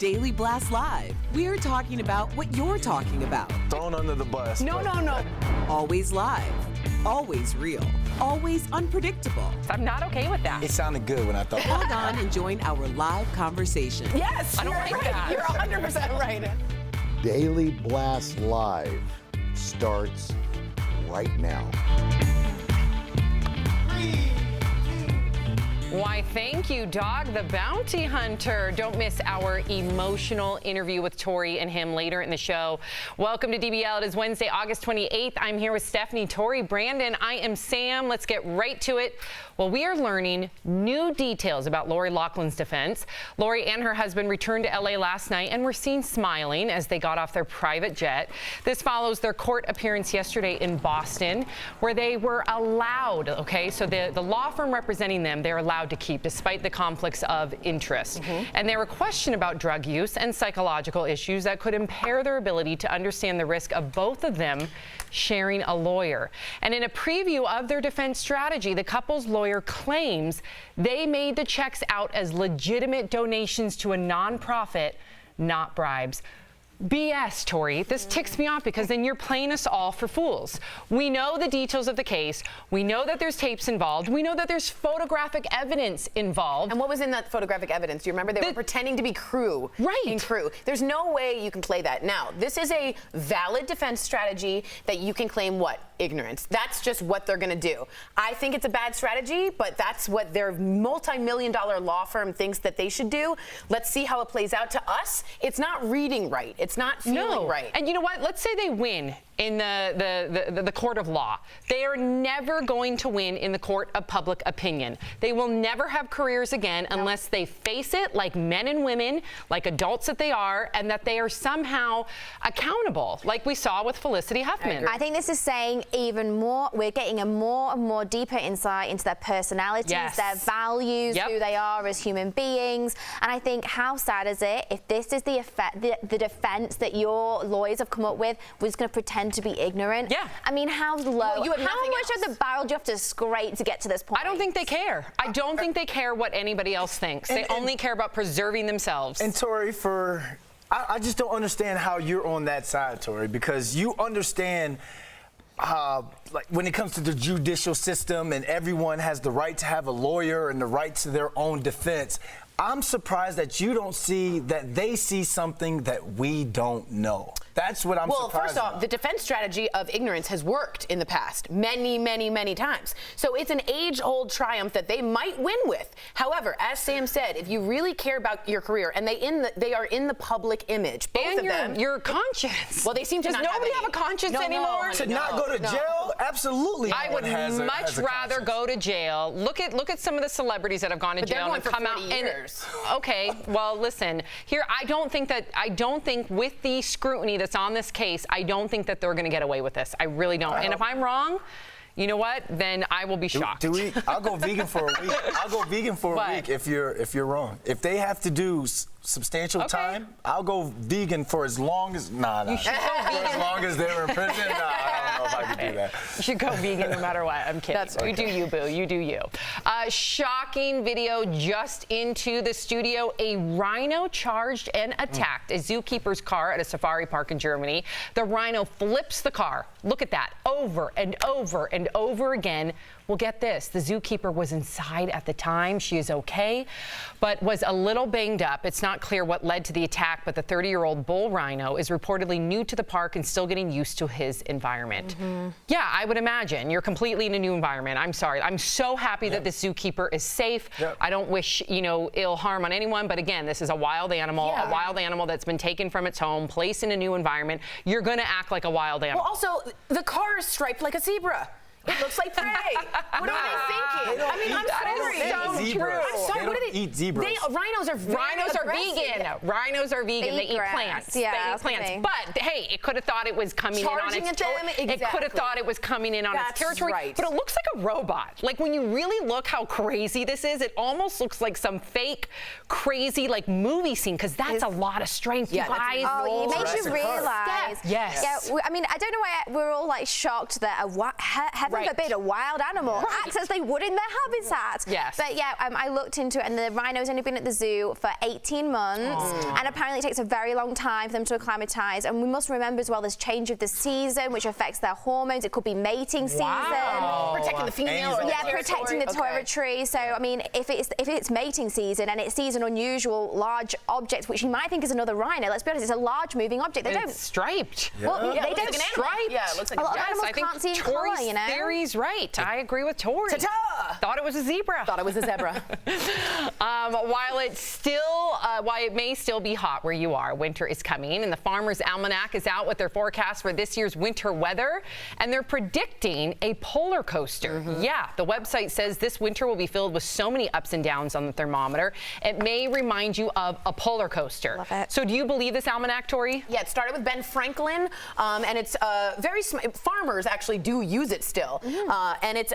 Daily Blast Live. We're talking about what you're talking about. Thrown under the bus. No. Always live, always real, always unpredictable. I'm not okay with that. It sounded good when I thought. Log on and join our live conversation. Yes, I don't like that. You're 100% right. Daily Blast Live starts right now. Why, thank you, Dog the Bounty Hunter. Don't miss our emotional interview with Tori and him later in the show. Welcome to DBL. It is Wednesday, August 28th. I'm here with Stephanie, Tori, Brandon. I am Sam. Let's get right to it. Well, we are learning new details about Lori Loughlin's defense. Lori and her husband returned to LA last night and were seen smiling as they got off their private jet. This follows their court appearance yesterday in Boston, where they were allowed, so the law firm representing them, they're allowed to keep despite the conflicts of interest. And they were questioned about drug use and psychological issues that could impair their ability to understand the risk of both of them sharing a lawyer. And in a preview of their defense strategy, the couple's lawyer claims they made the checks out as legitimate donations to a nonprofit, not bribes. BS, Tori. This ticks me off because then you're playing us all for fools. We know the details of the case. We know that there's tapes involved. We know that there's photographic evidence involved. And what was in that photographic evidence? Do you remember? They were pretending to be crew. Right. In crew. There's no way you can play that. Now, this is a valid defense strategy that you can claim what? Ignorance. That's just what they're going to do. I think it's a bad strategy, but that's what their multi-million-dollar law firm thinks that they should do. Let's see how it plays out. To us, it's not reading right. It's not feeling right. And you know what? Let's say they win in the court of law. They are never going to win in the court of public opinion. They will never have careers again unless they face it like men and women, like adults that they are, and that they are somehow accountable, like we saw with Felicity Huffman. I think this is saying even more, we're getting a more and more deeper insight into their personalities, their values, who they are as human beings. And I think how sad is it if this is the defense that your lawyers have come up with, we're just going to pretend to be ignorant. Yeah. I mean, how low, how much of the barrel do you have to scrape to get to this point? I don't think they care. I don't think they care what anybody else thinks. They only care about preserving themselves. And Tori, I just don't understand how you're on that side, Tori, because you understand like when it comes to the judicial system and everyone has the right to have a lawyer and the right to their own defense. I'm surprised that you don't see that they see something that we don't know. That's what I'm surprised Well, first off, about. the defense strategy of ignorance has worked in the past many times. So it's an age-old triumph that they might win with. However, as Sam said, if you really care about your career and they are in the public image, both of them. Your conscience. Well, they seem to Does not nobody have a conscience anymore? To not go to jail? Absolutely. I would much rather go to jail. Look at some of the celebrities that have gone to jail and come out and okay, well, listen, here I don't think with the scrutiny that's on this case, I don't think that they're going to get away with this. I really don't. And if I'm wrong, you know what? Then I will be shocked. I'll go vegan for a week. I'll go vegan for a week if you're wrong. If they have to do substantial time, I'll go vegan for as long as for as long as they're in prison. I don't know if I can do that. You should go vegan no matter what. I'm kidding. That's okay. You do you, boo. You do you. Shocking video just into the studio. A rhino charged and attacked a zookeeper's car at a safari park in Germany. The rhino flips the car. Look at that. Over and over and over again. Well, get this. The zookeeper was inside at the time. She is okay, but was a little banged up. It's not clear what led to the attack, but the 30-year-old bull rhino is reportedly new to the park and still getting used to his environment. Yeah, I would imagine. You're completely in a new environment. I'm sorry. I'm so happy that this zookeeper is safe. I don't wish, ill harm on anyone, but again, this is a wild animal, that's been taken from its home, placed in a new environment. You're going to act like a wild animal. Well, also, the car is striped like a zebra. It looks like prey. What are they thinking? I mean, I'm sorry. They don't eat zebras. Rhinos are vegan. Rhinos are vegan. They eat plants. Yeah, they eat plants. But hey, it could have thought it was coming in on its territory. It could have thought it was coming in on its territory. Right. But it looks like a robot. Like when you really look how crazy this is, it almost looks like some fake, crazy movie scene because that's a lot of strength, you guys. Oh, it makes you realize. Yes. Yeah. I mean, I don't know why we're all shocked that a heavy heaven forbid, a wild animal acts as they would in their habitat. Yes. But yeah, I looked into it, and the rhino's only been at the zoo for 18 months, and apparently it takes a very long time for them to acclimatise. And we must remember as well, there's change of the season, which affects their hormones. It could be mating season. Protecting the female. Yeah, protecting the territory. So I mean, if it's mating season and it sees an unusual large object, which you might think is another rhino, let's be honest, it's a large moving object. They don't striped. Well, they don't striped. Yeah, it looks like a lot of animals I think can't see in Tori's colour, you know. theory's right. I agree with Tori. Ta-ta! Thought it was a zebra. Thought it was a zebra. While it may still be hot where you are, winter is coming, and the Farmer's Almanac is out with their forecast for this year's winter weather, and they're predicting a polar coaster. Yeah, the website says this winter will be filled with so many ups and downs on the thermometer. It may remind you of a polar coaster. Love it. So do you believe this almanac, Tori? Yeah, it started with Ben Franklin, and it's very farmers actually do use it still, and it's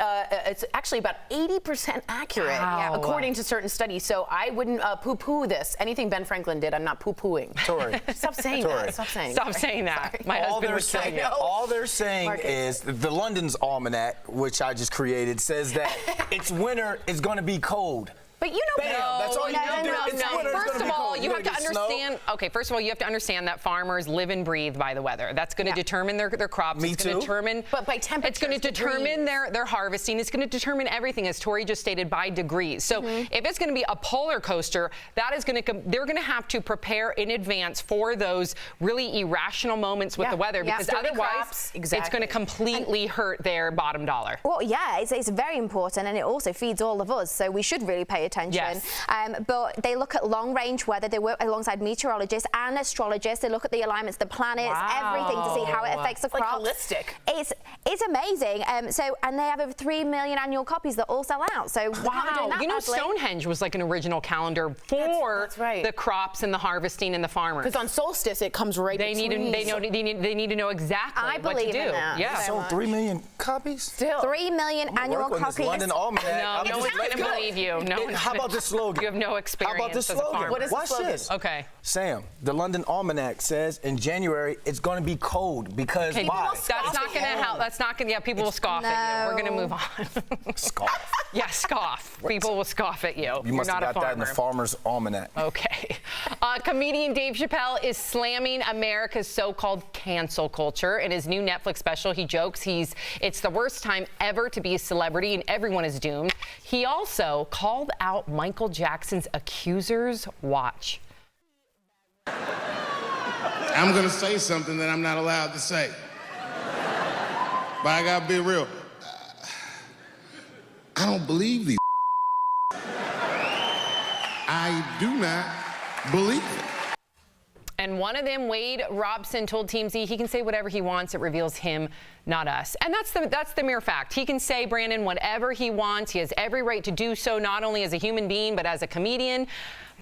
actually about 80% accurate, according to certain studies. So I wouldn't poo-poo this. Anything Ben Franklin did, I'm not poo-pooing. Tori. Stop saying that. Stop saying. Stop saying that. Sorry. My husband would kill you. All they're saying is the London's Almanac, which I just created, says that it's winter, it's going to be cold. But you know, Bam, that's all you need to do. It's winter, it's First gonna of be all, cold. you You're have to gonna get snow. understand. Okay, first of all, you have to understand that farmers live and breathe by the weather. That's going to determine their crops. Me it's going to too. determine. But by temperature, it's going to determine their harvesting. It's going to determine everything, as Tori just stated, by degrees. So if it's going to be a polar coaster, that is going to they're going to have to prepare in advance for those really irrational moments with the weather, because Sturdy otherwise crops, it's going to completely hurt their bottom dollar. Well, yeah, it's very important, and it also feeds all of us, so we should really pay attention. Yes. But they look at long-range weather. They work alongside meteorologists and astrologists. They look at the alignments, the planets, everything to see how it affects the crops. Like holistic. It's amazing. And they have over 3 million annual copies that all sell out. So Wow. You know, Stonehenge was like an original calendar for that's right. the crops and the harvesting and the farmers. Because on solstice, it comes right They need to know exactly I what to believe do. in that. Yeah. So Sold 3 million copies? Still. 3 million annual Work on this copies. London Almanac. No one's going to believe you. No one's How gonna- about this slogan? You have no experience. How about this as a slogan? farmer. What is the Watch slogan? this. Okay. Sam, the London Almanac says in January it's going to be cold because Okay, why? that's not going to help. That's not going to. Yeah, people will scoff at you. We're going to move on. Scoff. Yeah, scoff. People will scoff at you. You must You're have not got a that in the farmer. Farmer's Almanac. Okay. Comedian Dave Chappelle is slamming America's so-called cancel culture. In his new Netflix special, he jokes it's the worst time ever to be a celebrity and everyone is doomed. He also called out Michael Jackson's accusers. Watch. I'm gonna say something that I'm not allowed to say. But I gotta be real. I don't believe these. I do not believe it. And one of them, Wade Robson, told TMZ he can say whatever he wants. It reveals him, not us. And that's the mere fact. He can say, Brandon, whatever he wants. He has every right to do so, not only as a human being, but as a comedian.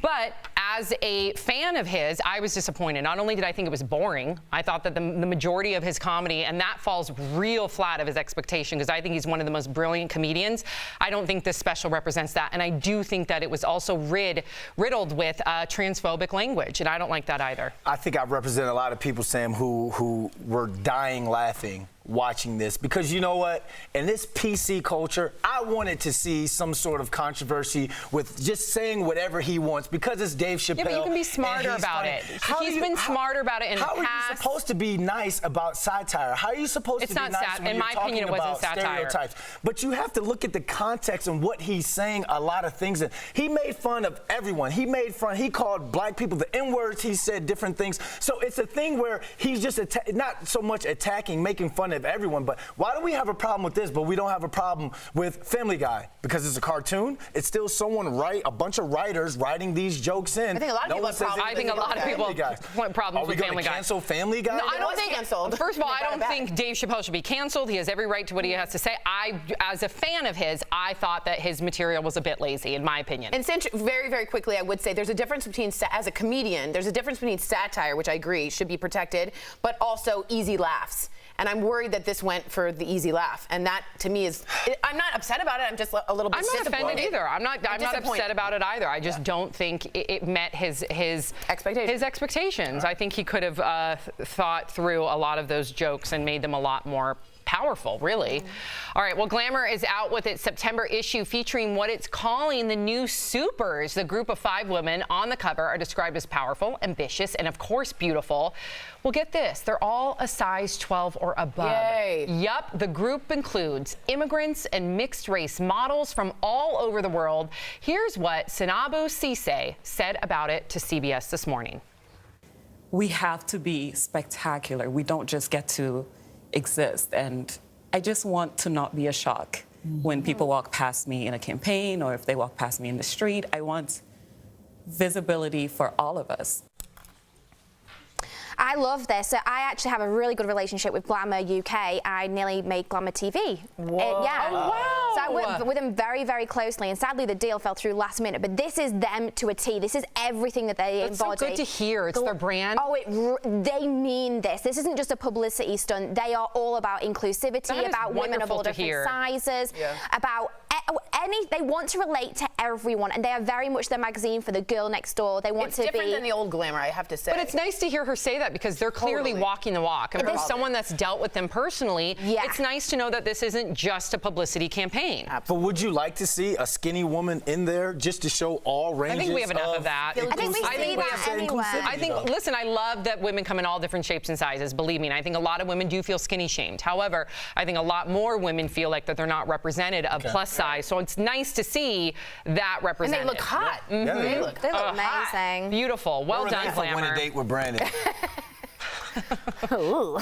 But as a fan of his, I was disappointed. Not only did I think it was boring, I thought that the majority of his comedy, and that falls real flat of his expectation, because I think he's one of the most brilliant comedians. I don't think this special represents that. And I do think that it was also riddled with transphobic language, and I don't like that either. I think I represent a lot of people, Sam, who were dying laughing watching this, because you know what, in this PC culture, I wanted to see some sort of controversy with just saying whatever he wants, because it's Dave Chappelle. Yeah, but you can be and smarter he's about funny. it. He's been smarter about it in the past. How are you supposed to be nice about satire? How are you supposed to be nice when in you're my talking opinion, it wasn't about satire. stereotypes? But you have to look at the context and what he's saying. A lot of things, and he made fun of everyone. He called black people the N-words. He said different things. So it's a thing where he's just not so much attacking, making fun of everyone, but why do we have a problem with this, but we don't have a problem with Family Guy? Because it's a cartoon. It's still a bunch of writers writing these jokes in. I think a lot of people have problems. I think a lot of people want problems with Family Guy. Are we going to cancel Family Guy? No, I don't think. Canceled. First of all, I don't think Dave Chappelle should be canceled. He has every right to what he has to say. As a fan of his, I thought that his material was a bit lazy, in my opinion. And very, very quickly, I would say there's a difference between, as a comedian, there's a difference between satire, which I agree should be protected, but also easy laughs. And I'm worried that this went for the easy laugh. And that, to me, I'm not upset about it. I'm just a little bit disappointed. I'm not offended either. I'm not upset about it either. I just don't think it met his expectations. I think he could have thought through a lot of those jokes and made them a lot more powerful, really. All right, well, Glamour is out with its September issue featuring what it's calling the new supers. The group of 5 women on the cover are described as powerful, ambitious, and of course beautiful. Well, get this, they're all a size 12 or above. Yay. Yup, the group includes immigrants and mixed race models from all over the world. Here's what Sinabu Cisse said about it to CBS this morning. We have to be spectacular. We don't just get to exist. And I just want to not be a shock when people walk past me in a campaign or if they walk past me in the street. I want visibility for all of us. I love this. So I actually have a really good relationship with Glamour UK. I nearly made Glamour TV. Whoa. Yeah. Oh, wow. So I worked with them very, very closely, and sadly the deal fell through last minute. But this is them to a T. This is everything that they That's embody. so good to hear. It's their brand. Oh, they mean this. This isn't just a publicity stunt. They are all about inclusivity, about women of all different sizes, about they want to relate to everyone, and they are very much the magazine for the girl next door. They want it's to be different than the old Glamour, I have to say. But it's nice to hear her say that because they're clearly walking the walk. And for someone that's dealt with them personally, it's nice to know that this isn't just a publicity campaign. But would you like to see a skinny woman in there just to show all ranges? I think we have enough of that. I think we see that anywhere. I think, listen, I love that women come in all different shapes and sizes, believe me. And I think a lot of women do feel skinny shamed. However, I think a lot more women feel like that they're not represented of plus size. So it's nice to see that represented. And they look hot. They look amazing. Hot. Beautiful. Well done, Glamour. Win a date with Brandon.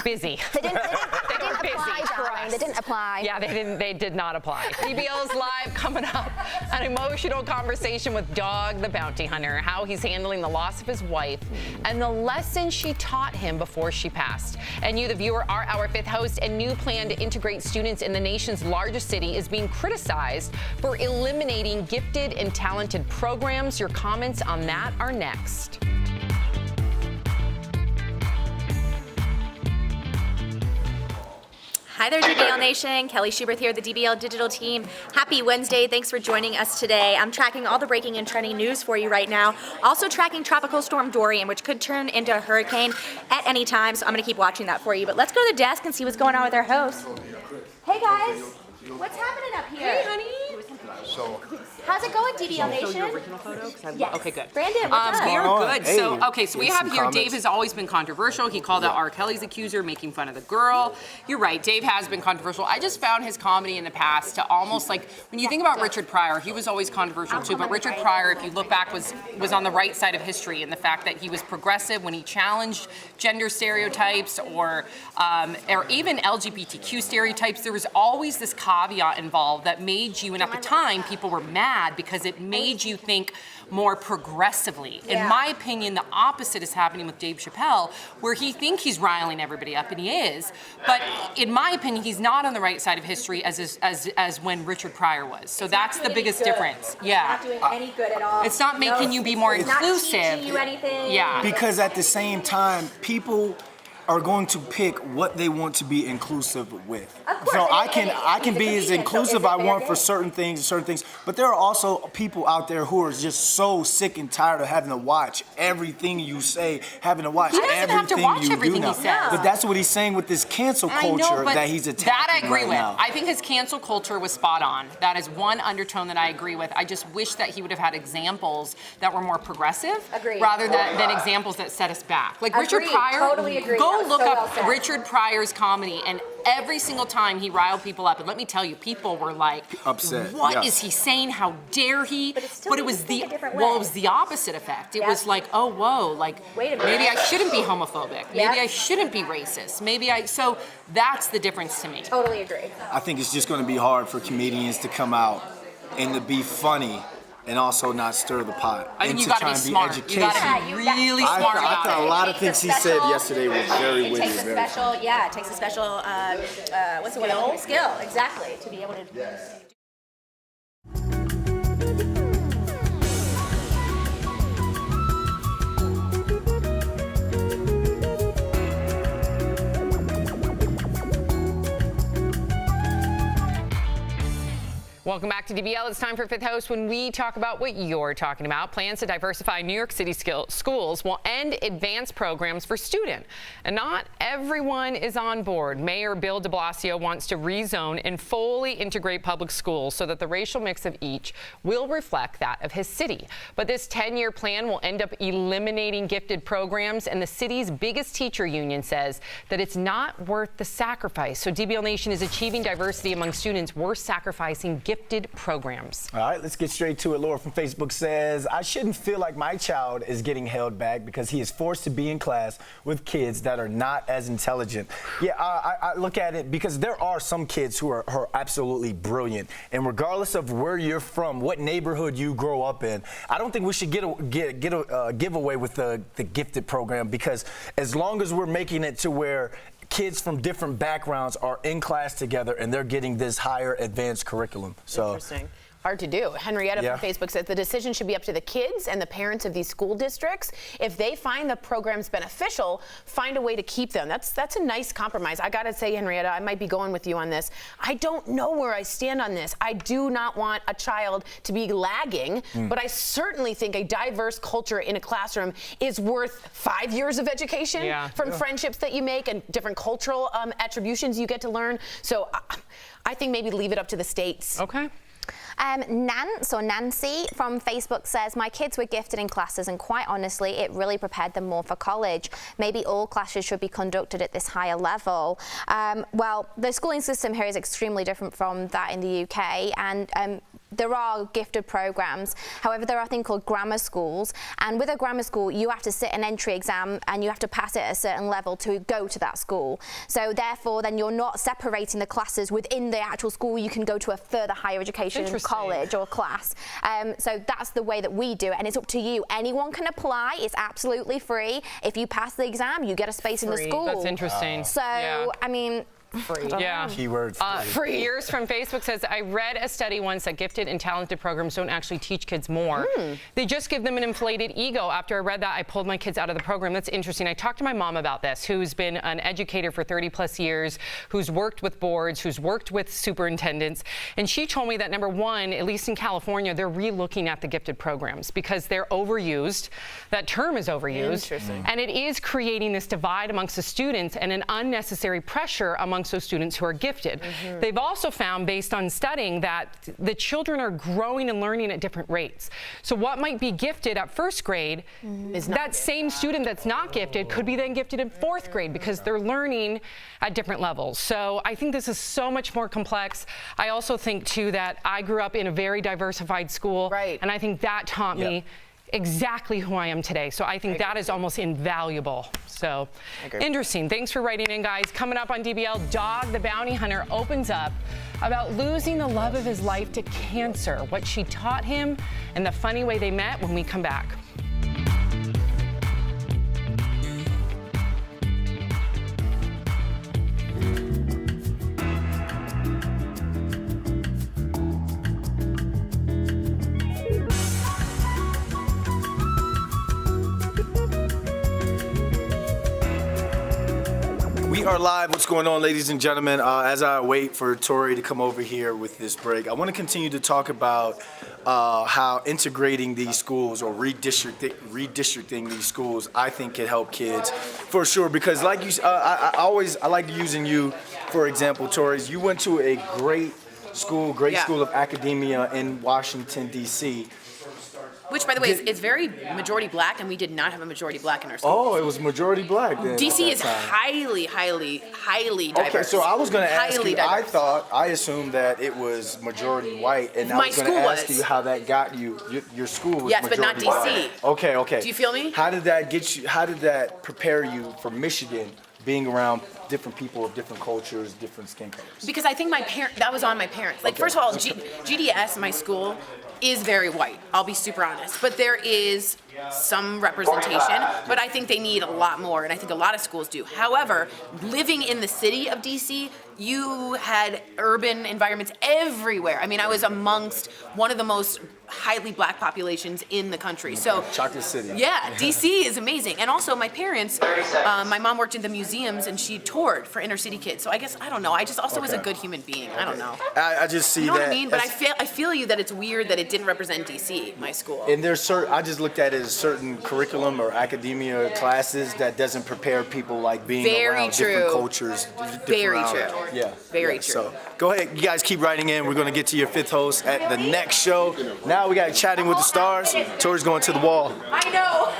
Busy. They didn't apply, darling. They didn't apply. Yeah, they did not apply. DBL's live coming up. An emotional conversation with Dog the Bounty Hunter, how he's handling the loss of his wife, and the lesson she taught him before she passed. And you, the viewer, are our 5th host, and new plan to integrate students in the nation's largest city is being criticized for eliminating gifted and talented programs. Your comments on that are next. Hi there, DBL Nation. Kelly Schubert here, the DBL Digital Team. Happy Wednesday. Thanks for joining us today. I'm tracking all the breaking and trending news for you right now. Also tracking Tropical Storm Dorian, which could turn into a hurricane at any time, so I'm going to keep watching that for you. But let's go to the desk and see what's going on with our host. Hey, guys. What's happening up here? Hey, honey. How's it going, DBL Nation? Original photo? Yes. Okay, good. Brandon, what's up? We are good. Hey, So we have here, comments. Dave has always been controversial. He called out R. Kelly's accuser, making fun of the girl. You're right, Dave has been controversial. I just found his comedy in the past to almost like, when you think about Richard Pryor, he was always controversial too, but Richard Pryor, if you look back, was on the right side of history in the fact that he was progressive when he challenged gender stereotypes or even LGBTQ stereotypes. There was always this caveat involved that made you, and at the time, people were mad because it made you think more progressively. In my opinion, the opposite is happening with Dave Chappelle, where he thinks he's riling everybody up, and he is. But in my opinion, he's not on the right side of history as when Richard Pryor was. So that's the biggest difference. Yeah. It's not doing any good at all. It's not making you be more inclusive. Not teaching you anything. Yeah. Because at the same time, people are going to pick what they want to be inclusive with. Of course. So I can be as inclusive I want for certain things, but there are also people out there who are just so sick and tired of having to watch everything you say, having to watch He doesn't everything have to watch you everything do now. he says. But that's what he's saying with this cancel culture but that he's attacking that I agree right with. now. I think his cancel culture was spot on. That is one undertone that I agree with. I just wish that he would have had examples that were more progressive, Agreed. rather than examples that set us back. Like Richard Agreed. Pryor, Totally agree. go That was look so up well said. Richard Pryor's comedy, and every single time he riled people up, and let me tell you, people were like, upset. What is he saying? How dare he? But it still it made was you think a different it way. was the opposite effect. It Yep. was like, oh whoa, like Wait a minute. maybe I shouldn't be homophobic. Maybe Yep. I shouldn't be racist. So that's the difference to me. Totally agree. I think it's just going to be hard for comedians to come out and to be funny and also not stir the pot. I think and you to got to try be and be smart. You educational. got to be really I smart thought about a it. lot of things he said yesterday were very It witty. takes a very special, it takes a special, what's the word? Skill, exactly, to be able to. Welcome back to DBL. It's time for Fifth Host when we talk about what you're talking about. Plans to diversify New York City schools will end advanced programs for students. And not everyone is on board. Mayor Bill de Blasio wants to rezone and fully integrate public schools so that the racial mix of each will reflect that of his city. But this 10-year plan will end up eliminating gifted programs, and the city's biggest teacher union says that it's not worth the sacrifice. So DBL Nation is achieving diversity among students worth sacrificing gifted programs. All right, let's get straight to it. Laura from Facebook says, I shouldn't feel like my child is getting held back because he is forced to be in class with kids that are not as intelligent. Yeah, I look at it because there are some kids who are absolutely brilliant. And regardless of where you're from, what neighborhood you grow up in, I don't think we should give away with the gifted program, because as long as we're making it to where kids from different backgrounds are in class together and they're getting this higher advanced curriculum. So interesting. Hard to do. Henrietta from Facebook says the decision should be up to the kids and the parents of these school districts. If they find the programs beneficial, find a way to keep them. That's a nice compromise. I gotta say, Henrietta, I might be going with you on this. I don't know where I stand on this. I do not want a child to be lagging, but I certainly think a diverse culture in a classroom is worth 5 years of education from friendships that you make and different cultural attributions you get to learn. So I think maybe leave it up to the states. Okay. Nancy from Facebook says, my kids were gifted in classes and quite honestly, it really prepared them more for college. Maybe all classes should be conducted at this higher level. Well, the schooling system here is extremely different from that in the UK, and there are gifted programs. However, there are things called grammar schools, and with a grammar school, you have to sit an entry exam and you have to pass it at a certain level to go to that school. So therefore, then you're not separating the classes within the actual school. You can go to a further higher education, college or class. So that's the way that we do it, and it's up to you. Anyone can apply. It's absolutely free. If you pass the exam, you get a space in the school. That's interesting. So, I mean, free. Yeah. Keyword free. Years from Facebook says, I read a study once that gifted and talented programs don't actually teach kids more. They just give them an inflated ego. After I read that, I pulled my kids out of the program. That's interesting. I talked to my mom about this, who's been an educator for 30 plus years, who's worked with boards, who's worked with superintendents. And she told me that, number one, at least in California, they're re-looking at the gifted programs because they're overused. That term is overused. And it is creating this divide amongst the students and an unnecessary pressure amongst those students who are gifted. They've also found, based on studying, that the children are growing and learning at different rates. So what might be gifted at first grade, that same student that's not gifted could be then gifted in fourth grade because they're learning at different levels. So I think this is so much more complex. I also think, too, that I grew up in a very diversified school, and I think that taught me exactly who I am today. So I think that is almost invaluable. So interesting. Thanks for writing in, guys. Coming up on DBL, Dog the Bounty Hunter opens up about losing the love of his life to cancer, what she taught him, and the funny way they met when we come back. We are live. What's going on, ladies and gentlemen? As I wait for Tori to come over here with this break, I want to continue to talk about how integrating these schools or redistricting these schools, I think, can help kids for sure. Because, like you, I like using you for example, Tori. You went to a great school of academia in Washington, D.C. Which, by the way, is very majority black, and we did not have a majority black in our school. Oh, it was majority black then. DC is highly diverse. Okay, so I was going to ask you, I assumed that it was majority white, and I was going to ask you how that got you, your school was majority but not DC. White. Okay. Do you feel me? How did that get you, how did that prepare you for Michigan, being around different people of different cultures, different skin colors? Because I think that was on my parents. Like, first of all, GDS, my school, is very white. I'll be super honest. But there is some representation, but I think they need a lot more, and I think a lot of schools do. However, living in the city of DC, you had urban environments everywhere. I mean, I was amongst one of the most highly black populations in the country. So Chocolate City. Yeah, DC is amazing. And also my parents, my mom worked in the museums and she toured for inner city kids. So I guess, I don't know, I just also was a good human being. I don't know. I just see you know that. What I mean? But I feel you that it's weird that it didn't represent DC, my school. And there's certain, I just looked at it as certain curriculum or academia classes that doesn't prepare people like being around different cultures. Very true. Yeah. Very true. So go ahead, you guys keep writing in. We're going to get to your fifth host at the next show. Now we got Chatting with the Stars. Tori's going to the wall. I know.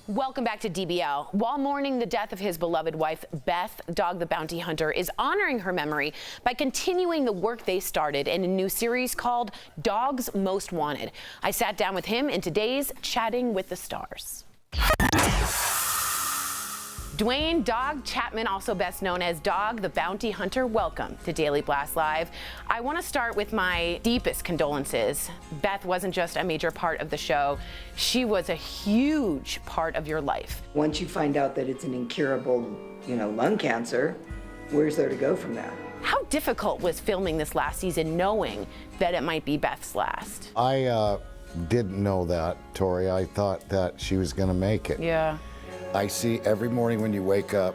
Welcome back to DBL. While mourning the death of his beloved wife, Beth, Dog the Bounty Hunter is honoring her memory by continuing the work they started in a new series called Dogs Most Wanted. I sat down with him in today's Chatting with the Stars. Dwayne Dog Chapman, also best known as Dog the Bounty Hunter, welcome to Daily Blast Live. I want to start with my deepest condolences. Beth wasn't just a major part of the show, she was a huge part of your life. Once you find out that it's an incurable, lung cancer, where's there to go from there? How difficult was filming this last season knowing that it might be Beth's last? I didn't know that, Tori. I thought that she was going to make it. Yeah. I see every morning when you wake up,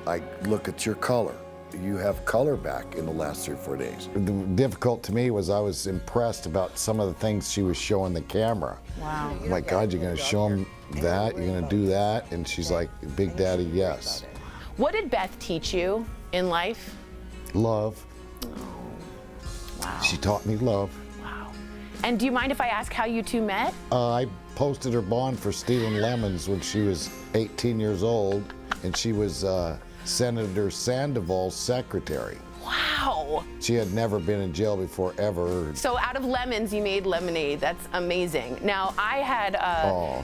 I look at your color. You have color back in the last 3 or 4 days. The difficult to me was I was impressed about some of the things she was showing the camera. Wow. I'm like, God, you're gonna show them that? You're gonna do that? And she's like, Big Daddy, yes. What did Beth teach you in life? Love. Oh. Wow. She taught me love. Wow. And do you mind if I ask how you two met? I posted her bond for stealing lemons when she was 18 years old, and she was Senator Sandoval's secretary. Wow. She had never been in jail before, ever. So out of lemons, you made lemonade. That's amazing. Now, I had,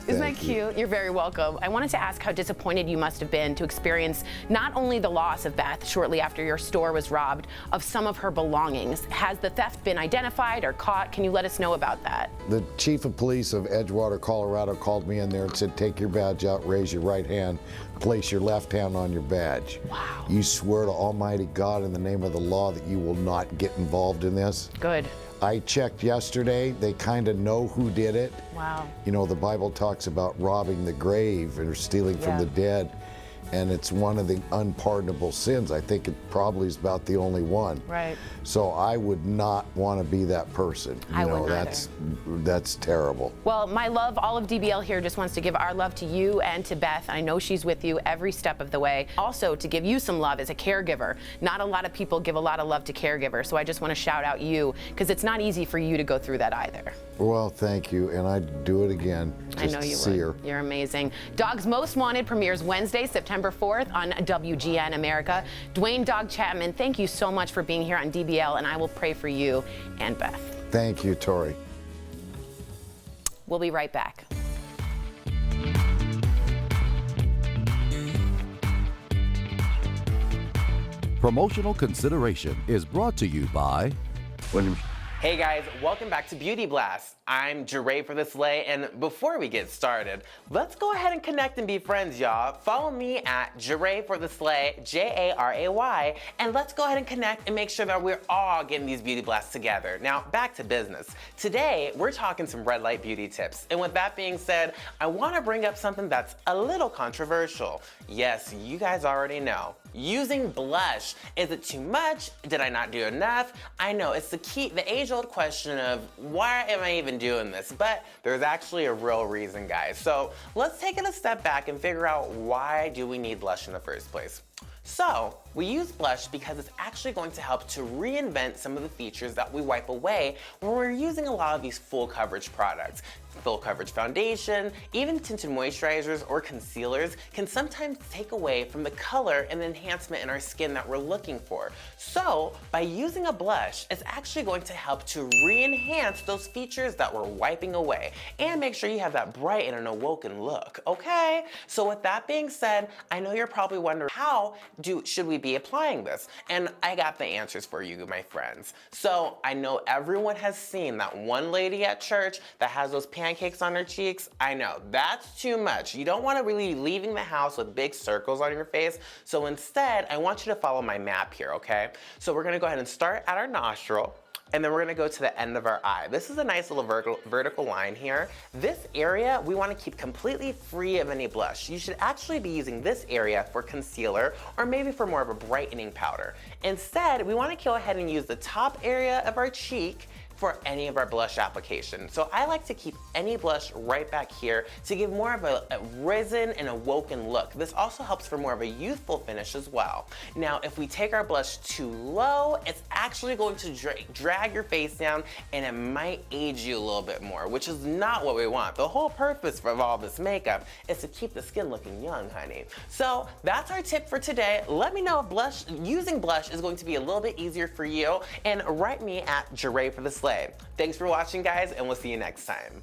isn't that cute? You're very welcome. I wanted to ask how disappointed you must have been to experience not only the loss of Beth shortly after your store was robbed of some of her belongings. Has the theft been identified or caught? Can you let us know about that? The chief of police of Edgewater, Colorado called me in there and said, take your badge out, raise your right hand, place your left hand on your badge. Wow. You swear to Almighty God in the name of the law that you will not get involved in this? Good. I checked yesterday. They kind of know who did it. Wow. You know, the Bible talks about robbing the grave or stealing from the dead. And it's one of the unpardonable sins. I think it probably is about the only one. Right. So I would not want to be that person. I wouldn't that's terrible. Well, my love, all of DBL here just wants to give our love to you and to Beth. I know she's with you every step of the way. Also, to give you some love as a caregiver. Not a lot of people give a lot of love to caregivers, so I just want to shout out you, because it's not easy for you to go through that either. Well, thank you, and I'd do it again. I know you would. Her. You're amazing. Dogs Most Wanted premieres Wednesday, September 4th on WGN America. Dwayne Dog Chapman, thank you so much for being here on DBL, and I will pray for you and Beth. Thank you, Tori. We'll be right back. Promotional consideration is brought to you by Hey guys, welcome back to Beauty Blast. I'm Jeray for the Slay, and before we get started, let's go ahead and connect and be friends, y'all. Follow me at Jeray for the Slay, J-A-R-A-Y, and let's go ahead and connect and make sure that we're all getting these beauty blasts together. Now, back to business. Today, we're talking some red light beauty tips, and with that being said, I want to bring up something that's a little controversial. Yes, you guys already know. Using blush. Is it too much? Did I not do enough? I know, it's the age-old question of why am I even doing this? But there's actually a real reason, guys. So let's take it a step back and figure out why do we need blush in the first place. So, we use blush because it's actually going to help to reinvent some of the features that we wipe away when we're using a lot of these full coverage products. Full coverage foundation, even tinted moisturizers or concealers can sometimes take away from the color and the enhancement in our skin that we're looking for. So, by using a blush, it's actually going to help to re-enhance those features that we're wiping away and make sure you have that bright and an awoken look, okay? So with that being said, I know you're probably wondering should we be applying this? And I got the answers for you, my friends. So I know everyone has seen that one lady at church that has those pancakes on her cheeks. I know, that's too much. You don't want to really be leaving the house with big circles on your face. So instead, I want you to follow my map here, okay? So we're gonna go ahead and start at our nostril, and then we're gonna go to the end of our eye. This is a nice little vertical line here. This area, we wanna keep completely free of any blush. You should actually be using this area for concealer or maybe for more of a brightening powder. Instead, we wanna go ahead and use the top area of our cheek for any of our blush application. So I like to keep any blush right back here to give more of a risen and awoken look. This also helps for more of a youthful finish as well. Now, if we take our blush too low, it's actually going to drag your face down and it might age you a little bit more, which is not what we want. The whole purpose of all this makeup is to keep the skin looking young, honey. So that's our tip for today. Let me know if using blush is going to be a little bit easier for you, and write me at Jeray for the Slay. Thanks for watching, guys, and we'll see you next time.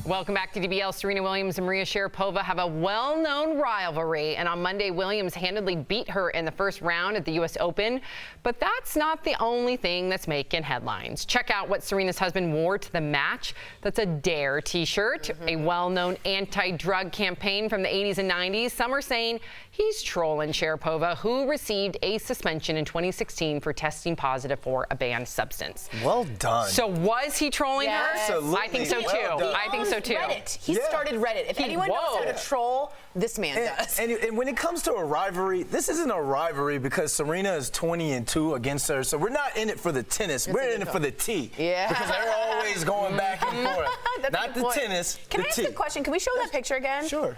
Welcome back to DBL. Serena Williams and Maria Sharapova have a well-known rivalry, and on Monday, Williams handedly beat her in the first round at the U.S. Open. But that's not the only thing that's making headlines. Check out what Serena's husband wore to the match. That's a DARE t-shirt, a well-known anti-drug campaign from the 80s and 90s. Some are saying he's trolling Sharapova, who received a suspension in 2016 for testing positive for a banned substance. Well done. So was he trolling her? Absolutely. I think so too. I think so too. Reddit. He started Reddit. If anyone knows how to troll, this man does. And when it comes to a rivalry, this isn't a rivalry because Serena is 20-2 against her. So we're not in it for the tennis. We're in it for the tea. Yeah. Because they're always going back and forth. Not the tennis, Can the I ask tea. a question? Can we show that picture again? Sure.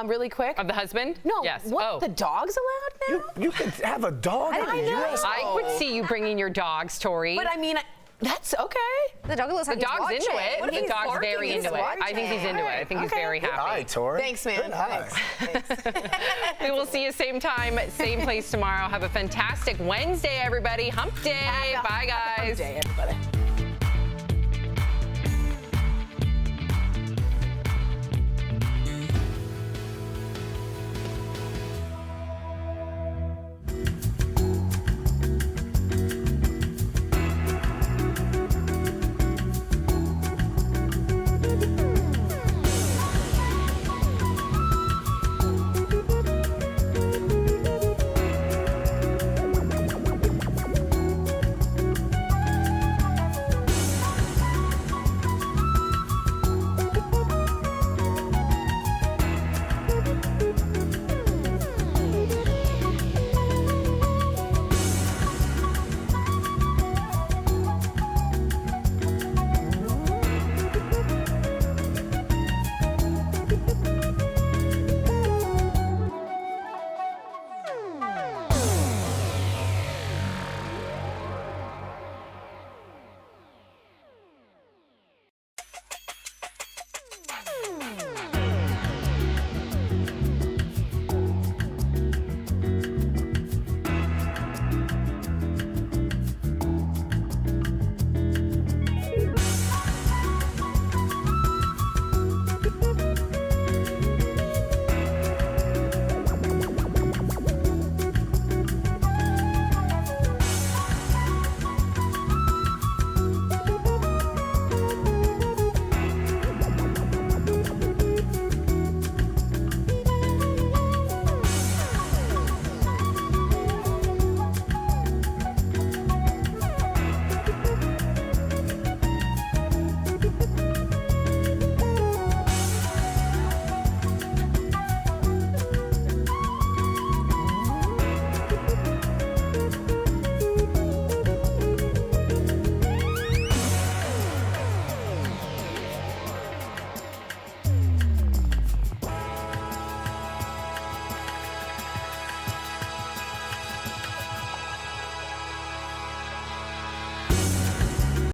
Really quick. Of the husband? No. Yes. What? The dog's allowed now? You can have a dog in the U.S. I would see you bringing your dogs, Tori. But I mean, that's okay. The dog looks like the dog's he's into watching. it. The dog's very into it. I think he's into it. I think he's very happy. Good eye, Tori. Thanks, man. Good eye. Thanks. We will see you same time, same place tomorrow. Have a fantastic Wednesday, everybody. Hump day. Bye, guys. Hump day, everybody.